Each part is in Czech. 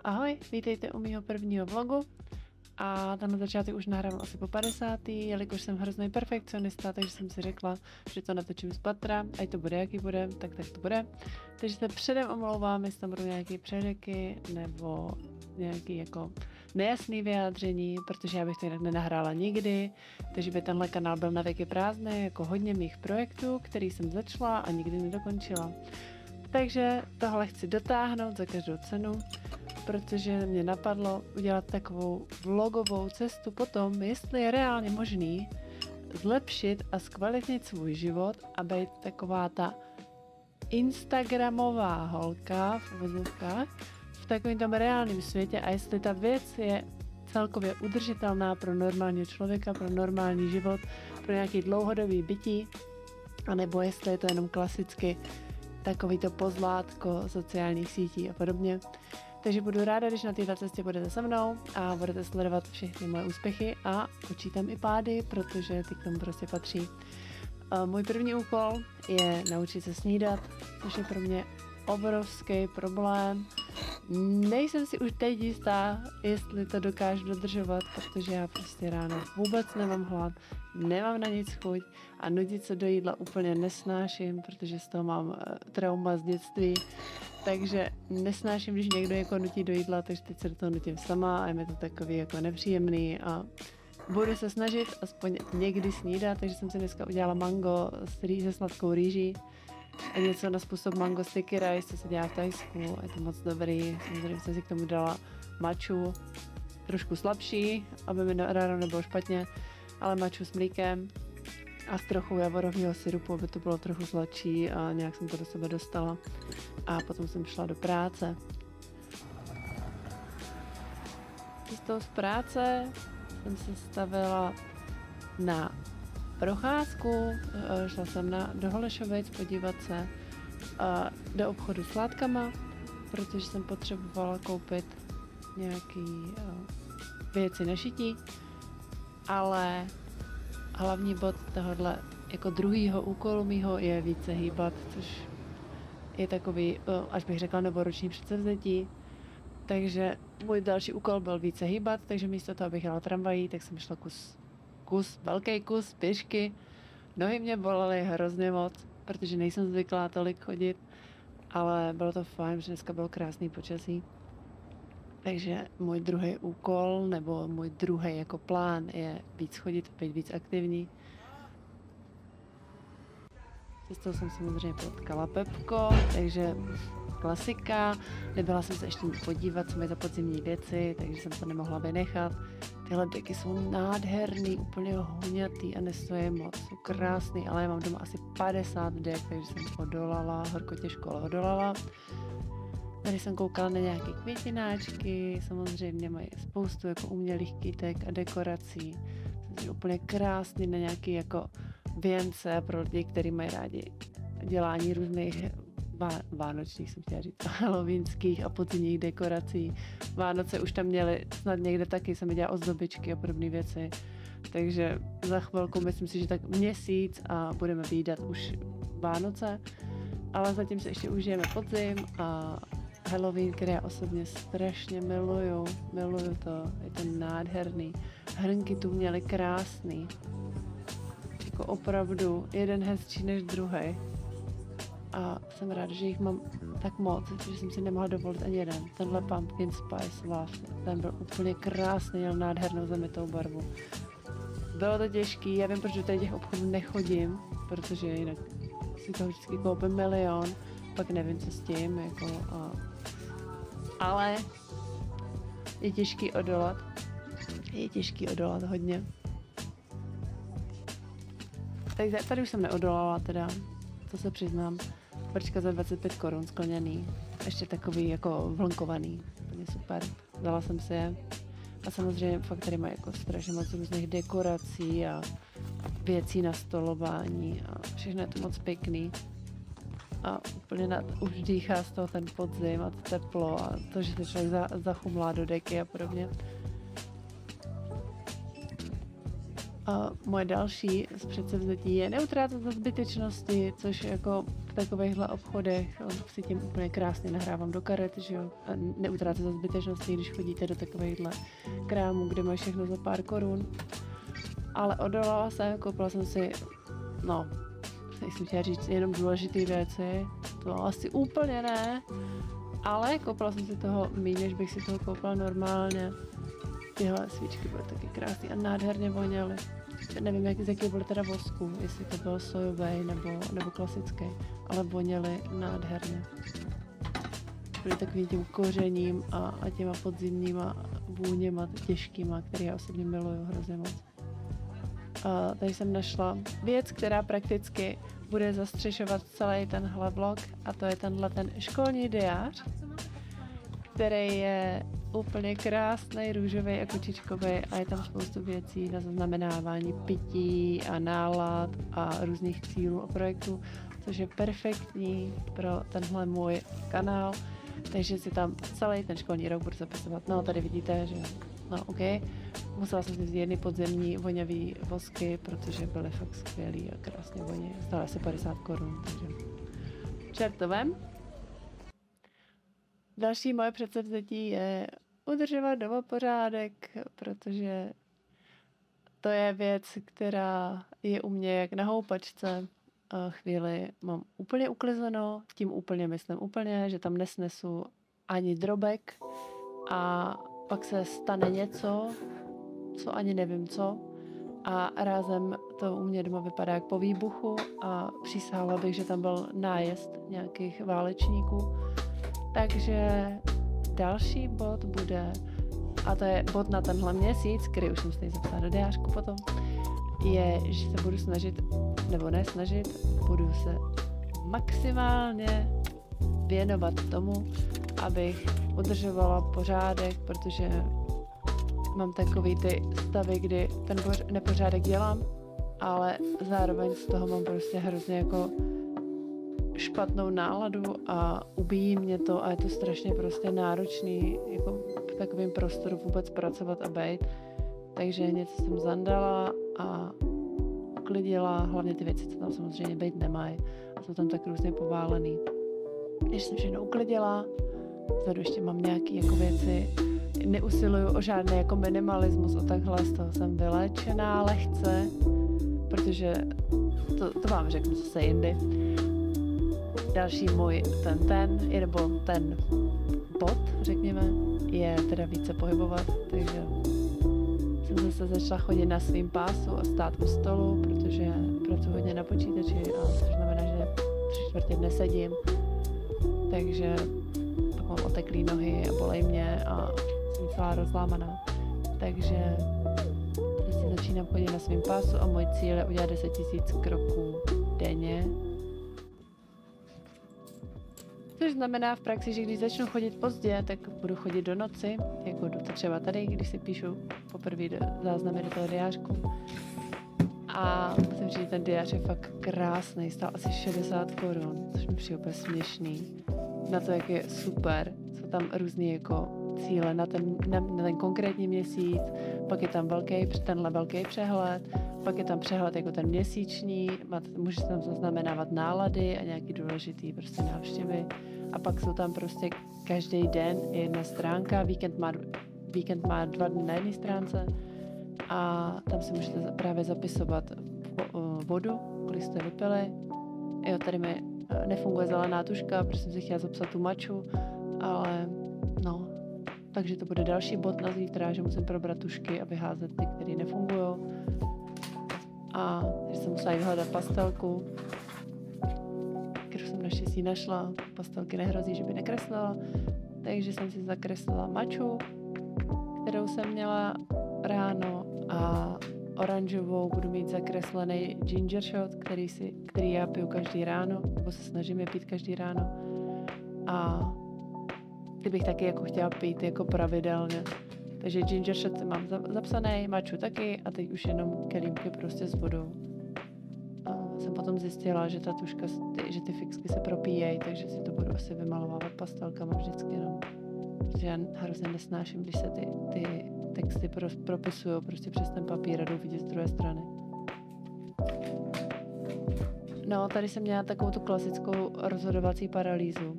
Ahoj, vítejte u mýho prvního vlogu a ten na začátek už nahrávám asi po 50. Jelikož jsem hrozný perfekcionista, takže jsem si řekla, že to natočím z patra, ať to bude jaký bude, tak to bude. Takže se předem omlouvám, jestli tam budou nějaké přeřeky nebo nějaké jako nejasné vyjádření, protože já bych to jinak nenahrála nikdy, takže by tenhle kanál byl na věky prázdný, jako hodně mých projektů, který jsem začala a nikdy nedokončila. Takže tohle chci dotáhnout za každou cenu, protože mě napadlo udělat takovou vlogovou cestu po tom, jestli je reálně možný zlepšit a zkvalitnit svůj život a být taková ta instagramová holka v uvozovkách v takovém tom reálném světě a jestli ta věc je celkově udržitelná pro normálního člověka, pro normální život, pro nějaký dlouhodobý bytí, anebo jestli je to jenom klasicky takový to pozlátko sociálních sítí a podobně. Takže budu ráda, když na této cestě budete se mnou a budete sledovat všechny moje úspěchy a počítám i pády, protože ty k tomu prostě patří. Můj první úkol je naučit se snídat, což je pro mě obrovský problém. Nejsem si už teď jistá, jestli to dokážu dodržovat, protože já prostě ráno vůbec nemám hlad, nemám na nic chuť a nudit se do jídla úplně nesnáším, protože z toho mám trauma z dětství. Takže nesnáším, když někdo jako nutí do jídla, takže teď se do toho nutím sama a je mi to takový jako nepříjemný a budu se snažit aspoň někdy snídat, takže jsem si dneska udělala mango se sladkou rýží a něco na způsob mango sticky rice, co se dělá v Thajsku, je to moc dobrý, samozřejmě jsem si k tomu dala matchu, trošku slabší, aby mi ráno nebylo špatně, ale matchu s mlíkem a s trochou javorového syrupu, aby to bylo trochu sladší a nějak jsem to do sebe dostala. A potom jsem šla do práce. Cestou z práce jsem se stavila na procházku, šla jsem do Holešovic podívat se do obchodu s látkama, protože jsem potřebovala koupit nějaký věci na šití, ale hlavní bod tohohle jako druhýho úkolu mýho je více hýbat, což je takový, až bych řekla, novoroční předsevzetí. Takže můj další úkol byl více hýbat, takže místo toho, abych jela tramvají, tak jsem šla velký kus pěšky. Nohy mě bolely hrozně moc, protože nejsem zvyklá tolik chodit, ale bylo to fajn, protože dneska bylo krásný počasí. Takže můj druhý úkol, nebo můj druhý jako plán je víc chodit, být víc aktivní. Cestou jsem samozřejmě potkala Pepko, takže klasika. Nebyla jsem se ještě podívat, co mají za podzimní věci, takže jsem to nemohla vynechat. Tyhle deky jsou nádherný, úplně hoňatý a nestojí moc. Jsou krásný, ale já mám doma asi 50 dek, takže jsem odolala, horko těžko, ale odolala. Tady jsem koukala na nějaké květináčky, samozřejmě mají spoustu jako umělých kytek a dekorací. Jsou úplně krásný na nějaké jako věnce pro lidi, kteří mají rádi dělání různých vánočních, jsem chtěla říct, halloweenských a podzimních dekorací. Vánoce už tam měli snad někde taky, jsem dělala ozdobičky a podobné věci. Takže za chvilku, myslím si, že tak měsíc a budeme vídat už Vánoce. Ale zatím se ještě užijeme podzim a Halloween, který já osobně strašně miluju to, je to nádherný. Hrnky tu měly krásný, jako opravdu jeden hezčí než druhý. A jsem ráda, že jich mám tak moc, že jsem si nemohla dovolit ani jeden. Tenhle Pumpkin Spice Waffle, ten byl úplně krásný, měl nádhernou zemitou barvu. Bylo to těžký, já vím, proč do těch obchodů nechodím, protože jinak si toho vždycky koupím milion, pak nevím, co s tím, jako ale je těžký odolat hodně. Takže tady už jsem neodolala teda, to se přiznám. Tvrčka za 25 korun skleněný, ještě takový jako vlnkovaný, úplně super, vzala jsem si je. A samozřejmě fakt tady mají jako strašně moc různých dekorací a věcí na stolování a všechno je to moc pěkný. A úplně už dýchá z toho ten podzim a to teplo a to, že se člověk zachumlá do deky a podobně. A moje další z předsevzetí je neutrácet za zbytečnosti, což jako v takovýchhle obchodech si tím úplně krásně nahrávám do karet, že jo. A neutrácet za zbytečnosti, když chodíte do takovýchhle krámů, kde máš všechno za pár korun. Ale odolala jsem, koupila jsem si, no, jsem chtěla říct jenom důležité věci, to asi úplně ne, ale koupila jsem si toho méně, než bych si toho koupila normálně. Tyhle svíčky byly taky krásné a nádherně voněly. Nevím, z jakého byl teda vosku, jestli to byl sojový nebo klasický, ale voněly nádherně. Byly takovým tím kořením a těma podzimníma vůněma těžkýma, který já osobně miluju hrozně moc. Tady jsem našla věc, která prakticky bude zastřešovat celý tenhle vlog, a to je ten školní diář, který je úplně krásný, růžový a kočičkový a je tam spoustu věcí na zaznamenávání pití a nálad a různých cílů a projektů, což je perfektní pro tenhle můj kanál, takže si tam celý ten školní rok budu zapisovat. No, tady vidíte, že no, OK. Musela jsem si vzít jedny podzemní voňavý vosky, protože byly fakt skvělý a krásně voní. Stále asi 50 korun, takže čertovem. Další moje předsevzetí je udržovat doma pořádek, protože to je věc, která je u mě jak na houpačce. A chvíli mám úplně uklizeno, tím úplně myslím úplně, že tam nesnesu ani drobek a pak se stane něco, co ani nevím co, a rázem to u mě doma vypadá jak po výbuchu a přísahala bych, že tam byl nájezd nějakých válečníků. Takže další bod bude, a to je bod na tenhle měsíc, který už jsem si zapsala do diářku potom, je, že se budu snažit, nebo ne snažit, budu se maximálně věnovat tomu, abych udržovala pořádek, protože mám takový ty stavy, kdy ten nepořádek dělám, ale zároveň z toho mám prostě hrozně jako špatnou náladu a ubíjí mě to a je to strašně prostě náročný jako v takovém prostoru vůbec pracovat a bejt. Takže něco jsem zandala a uklidila, hlavně ty věci, co tam samozřejmě bejt nemají a jsou tam tak různě poválený. Když jsem všechno uklidila, vzadu ještě mám nějaký jako věci, neusiluju o žádný jako minimalismus a takhle, z toho jsem vyléčená lehce, protože to vám řeknu zase jindy. Další můj ten bod, řekněme, je teda více pohybovat, takže jsem zase začala chodit na svým pásu a stát u stolu, protože pracuji hodně na počítači, a což znamená, že 3/4 dne sedím, takže pak mám oteklý nohy a bolej mě a jsem celá rozlámaná. Takže si začínám chodit na svým pásu a můj cíl je udělat 10 000 kroků denně. Což znamená v praxi, že když začnu chodit pozdě, tak budu chodit do noci, jako jdu to třeba tady, když si píšu poprvé záznamy do toho diářku. A musím říct, že ten diář je fakt krásný, stál asi 60 korun, což mi přijde úplně směšný. Na to, jak je super, jsou tam různý jako cíle na ten konkrétní měsíc, pak je tam tenhle velký přehled, pak je tam přehled jako ten měsíční, může se tam zaznamenávat nálady a nějaký důležitý prostě návštěvy. A pak jsou tam prostě každý den jedna stránka, víkend má 2 dny na jedné stránce a tam si můžete právě zapisovat vodu, kolik jste vypili. Jo, tady mi nefunguje zelená tužka, protože jsem si chtěla zapsat tu maču, ale no, takže to bude další bod na zítra, že musím probrat tužky a vyházet ty, které nefungují. A že jsem musela jít hledat pastelku, kterou jsem naštěstí našla. Pastelky nehrozí, že by nekreslila, takže jsem si zakreslila maču, kterou jsem měla ráno, a oranžovou budu mít zakreslený ginger shot, který já piju každý ráno, nebo se snažím je pít každý ráno. A ty bych taky jako chtěla pít jako pravidelně. Takže ginger shot mám zapsaný, maču taky a teď už jenom kelímky prostě s vodou. A jsem potom zjistila, že ta tužka, že ty fixky se propíjejí, takže si to budu asi vymalovávat pastelkama vždycky, no. Protože já hrozně nesnáším, když se ty texty propisuju prostě přes ten papír a jdou vidět z druhé strany. No, tady jsem měla takovou tu klasickou rozhodovací paralýzu.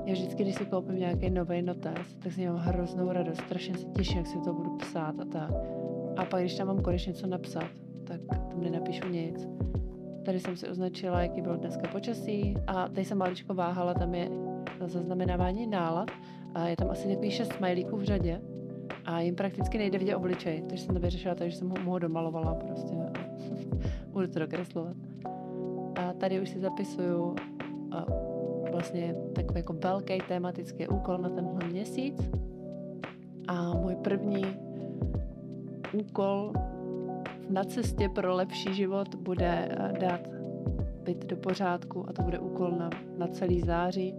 Já vždycky, když si koupím nějaký nový notes, tak si mám hroznou radost, strašně se těším, jak si to budu psát a tak. A pak, když tam mám konečně něco napsat, tak tam nenapíšu nic. Tady jsem si označila, jaký bylo dneska počasí a tady jsem maličko váhala, tam je zaznamenávání nálad a je tam asi takových 6 smajlíků v řadě a jim prakticky nejde vidět obličej, takže jsem to vyřešila, takže jsem ho domalovala prostě a budu to dokreslovat. A tady už si zapisuju vlastně takový jako velký tematický úkol na tenhle měsíc a můj první úkol na cestě pro lepší život bude dát byt do pořádku a to bude úkol na celý září,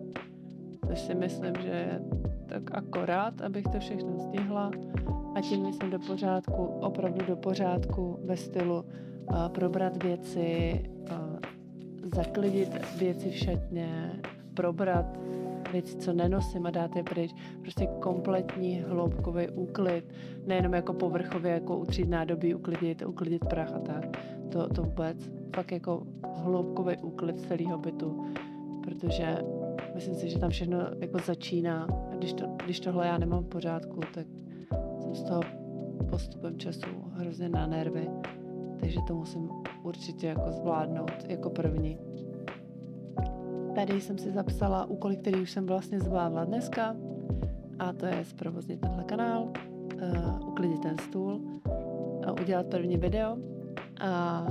což si myslím, že je tak akorát, abych to všechno stihla a tím myslím do pořádku, opravdu do pořádku ve stylu probrat věci, zaklidit věci v šatně, probrat věci, co nenosím a dát je pryč. Prostě kompletní hloubkový úklid. Nejenom jako povrchově, jako utřít nádobí, uklidit prach a tak. To vůbec. Fakt jako hloubkový úklid celého bytu. Protože myslím si, že tam všechno jako začíná. A když tohle já nemám v pořádku, tak jsem z toho postupem času hrozně na nervy. Takže to musím určitě jako zvládnout jako první. Tady jsem si zapsala úkoly, který už jsem vlastně zvládla dneska a to je zprovoznit tenhle kanál, uklidit ten stůl, a udělat první video a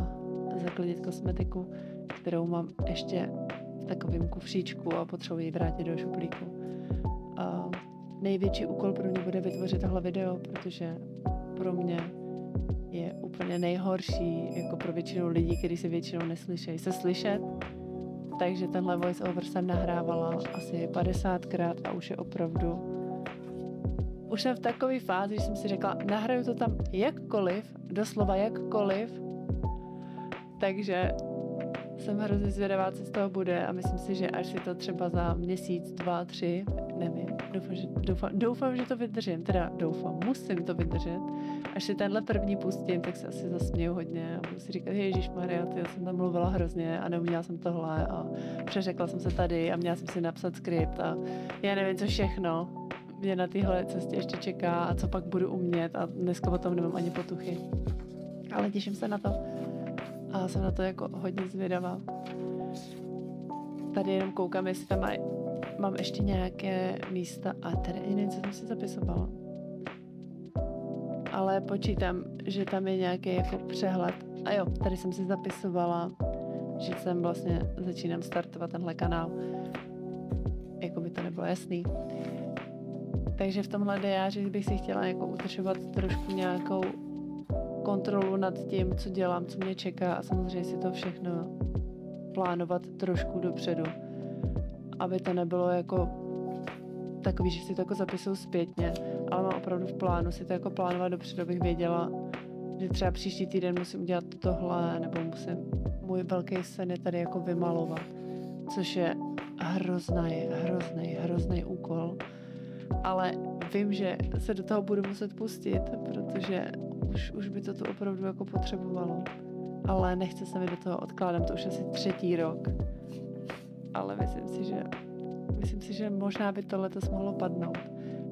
zaklidit kosmetiku, kterou mám ještě v takovém kufříčku a potřebuji ji vrátit do šuplíku. Největší úkol pro mě bude vytvořit tohle video, protože pro mě je úplně nejhorší, jako pro většinu lidí, kteří se většinou neslyšejí, se slyšet. Takže tenhle voice over jsem nahrávala asi 50krát a už je opravdu... Už jsem v takové fázi, že jsem si řekla, nahraju to tam jakkoliv, doslova jakkoliv. Takže jsem hrozně zvědavá, co z toho bude a myslím si, že až si to třeba za měsíc, 2, 3, nevím, doufám, že to vydržím, musím to vydržet. Až si tenhle první pustím, tak se asi zasměju hodně a budu si říkat, ježišmarja, já jsem tam mluvila hrozně a neuměla jsem tohle a přeřekla jsem se tady a měla jsem si napsat skript a já nevím, co všechno mě na téhle cestě ještě čeká a co pak budu umět a dneska o tom nemám ani potuchy. Ale těším se na to a jsem na to jako hodně zvědavá. Tady jenom koukám, jestli tam mám ještě nějaké místa a tady i nevím, co jsem si zapisovala. Ale počítám, že tam je nějaký jako přehled. A jo, tady jsem si zapisovala, že jsem vlastně začínám startovat tenhle kanál. Jako by to nebylo jasný. Takže v tomhle diáři bych si chtěla jako udržovat trošku nějakou kontrolu nad tím, co dělám, co mě čeká a samozřejmě si to všechno plánovat trošku dopředu. Aby to nebylo jako takový, že si to jako zapisuju zpětně, ale mám opravdu v plánu si to jako plánovat dopředu, abych věděla, že třeba příští týden musím udělat tohle, nebo musím můj velký sen je tady jako vymalovat, což je hrozný úkol, ale vím, že se do toho budu muset pustit, protože už by to tu opravdu jako potřebovalo, ale nechce se mi do toho odkládám, to už asi 3. rok, ale myslím si, že možná by to letos mohlo padnout.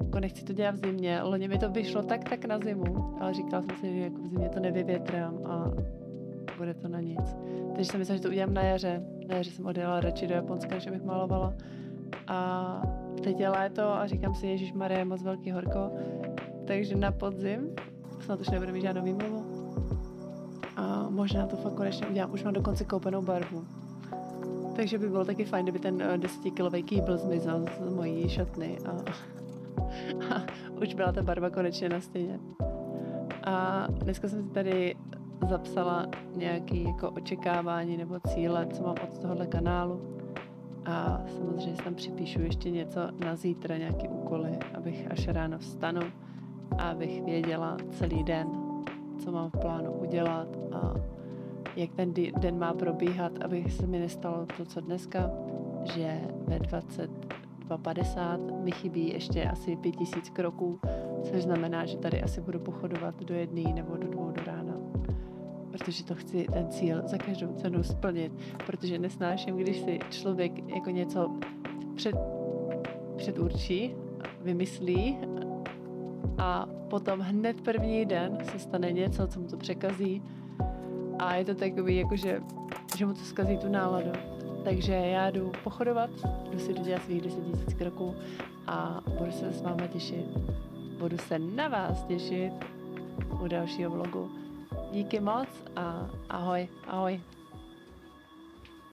Jako nechci to dělat v zimě, loni mi to vyšlo tak na zimu, ale říkala jsem si, že jako v zimě to nevyvětrám a bude to na nic. Takže jsem myslela, že to udělám na jaře. Na jaře jsem odjela radši do Japonska, než abych malovala. A teď je léto a říkám si, ježišmarja, je moc velký horko. Takže na podzim, snad už nebudu mít žádnou výmluvu. A možná to fakt konečně udělám, už mám dokonce koupenou barvu. Takže by bylo taky fajn, kdyby ten 10kilový kýbl zmizel z mojí šatny a už byla ta barva konečně na stěně. A dneska jsem si tady zapsala nějaké jako očekávání nebo cíle, co mám od tohohle kanálu. A samozřejmě si tam připíšu ještě něco na zítra, nějaké úkoly, abych až ráno vstanu a abych věděla celý den, co mám v plánu udělat a jak ten den má probíhat, aby se mi nestalo to, co dneska, že ve 2,50, mi chybí ještě asi 5 000 kroků, což znamená, že tady asi budu pochodovat do 1 nebo do 2 do rána. Protože to chci ten cíl za každou cenu splnit, protože nesnáším, když si člověk jako něco předurčí, vymyslí a potom hned první den se stane něco, co mu to překazí a je to takový, jakože, že mu to zkazí tu náladu. Takže já jdu pochodovat, jdu si dodělat svých 10 000 kroků a budu se s váma těšit. Budu se na vás těšit u dalšího vlogu. Díky moc a ahoj, ahoj.